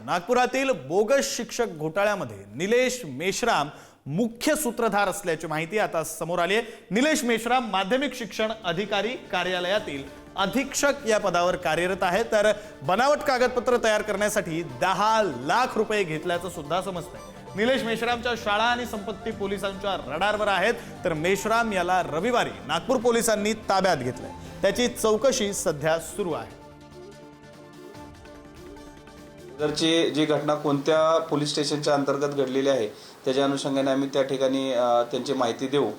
नागपुरातील बोगस शिक्षक घोटाळ्यामध्ये निलेश मेश्राम मुख्य सूत्रधार असल्याची माहिती आता समोर आली आहे। निलेश मेश्राम माध्यमिक शिक्षण अधिकारी कार्यालयातील अधीक्षक या पदावर कार्यरत आहे। तर बनावट कागदपत्र तयार करण्यासाठी 10 लाख रुपये घेतल्याचं सुद्धा समजतंय। निलेश मेश्रामच्या शाळा आणि संपत्ती पोलिसांच्या रडारवर आहेत। तर मेश्राम याला रविवारी नागपूर पोलिसांनी ताब्यात घेतलंय। त्याची चौकशी सध्या सुरू आहे। जी घटना कोणत्या पोलीस स्टेशनच्या अंतर्गत घडलेली आहे त्याच्या अनुषंगाने आम्ही त्या ठिकाणी त्यांची माहिती देऊ।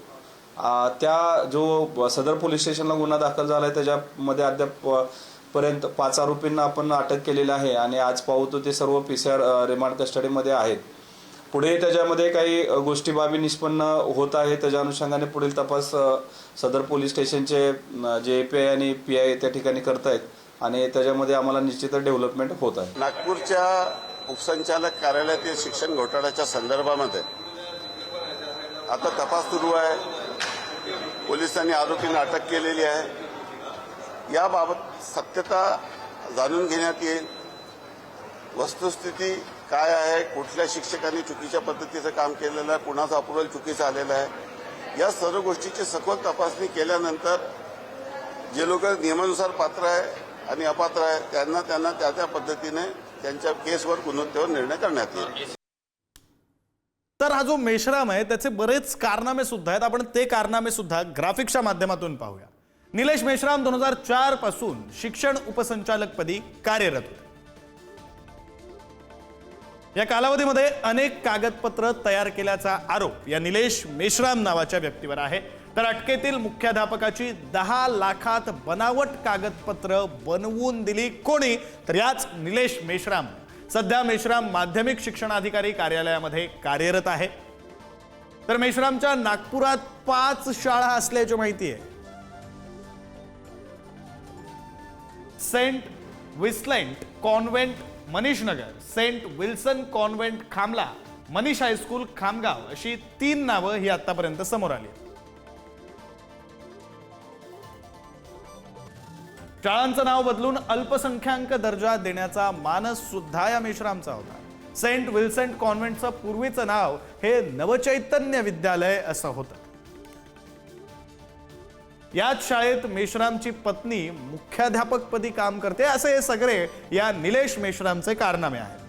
त्या जो सदर पोलीस स्टेशनला गुन्हा दाखल झाला आहे त्याच्यामध्ये अद्याप पर्यंत 5 आरोपींना आपण अटक केलेली आहे आणि आज पाहतो ते सर्व PCR रिमांड कस्टडीमध्ये आहेत। पुढे त्याच्यामध्ये काही गोष्टी बाबी निष्पन्न होत आहे, त्याच्या अनुषंगाने पुढील तपास सदर पोलीस स्टेशनचे जे API आणि PI त्या ठिकाणी करतायत आणि त्याच्यामध्ये आम्हाला निश्चितच डेव्हलपमेंट होत आहे। नागपूरच्या उपसंचालक कार्यालयातील शिक्षण घोटाळ्याच्या संदर्भामध्ये आता तपास सुरू आहे। पोलिसांनी आरोपींना अटक केलेली आहे। याबाबत सत्यता जाणून घेण्यात येईल। वस्तुस्थिती काय आहे, कुठल्या शिक्षकांनी चुकीच्या पद्धतीचं काम केलेलं आहे, कुणाचा अप्रुव्हल चुकीचं आलेलं आहे, या सर्व गोष्टीची सखोल तपासणी केल्यानंतर जे लोक नियमानुसार पात्र आहे आणि अपात्र आहे त्यांना त्या पद्धतीने त्यांच्या केसवर गुणवत्तेवर निर्णय करण्यात येईल। तर हा जो मेश्राम आहे त्याचे बरेच कारनामे सुद्धा आहेत। आपण ते कारनामे सुद्धा ग्राफिक्सच्या माध्यमातून पाहूया। निलेश मेश्राम 2004 पासून शिक्षण उपसंचालकपदी कार्यरत होते। या कालावधीमध्ये अनेक कागदपत्र तयार केल्याचा आरोप या निलेश मेश्राम नावाच्या व्यक्तीवर आहे। तर अटकेतील मुख्याध्यापकाची 10 लाखात बनावट कागदपत्र बनवून दिली कोणी, तर याच निलेश मेश्राम। सध्या मेश्राम माध्यमिक शिक्षण अधिकारी कार्यालयामध्ये कार्यरत आहे। तर मेश्रामच्या नागपुरात 5 शाळा असल्याची माहिती आहे। Saint Vincent convent Manishnagar, saint Wilson convent Khamla, Manish high school Khamgaon अशी 3 नावं ही आतापर्यंत समोर आली। शाळांचं नाव बदलून अल्पसंख्याक दर्जा देण्याचा मानस सुद्धा या मेश्रामचा होता। सेंट विन्सेंट कॉन्व्हेंटचं पूर्वीचं नाव हे नवचैतन्य विद्यालय असं होतं। याच शाळेत मेश्रामची पत्नी मुख्याध्यापकपदी काम करते। असे हे सगळे या निलेश मेश्रामचे कारनामे आहेत।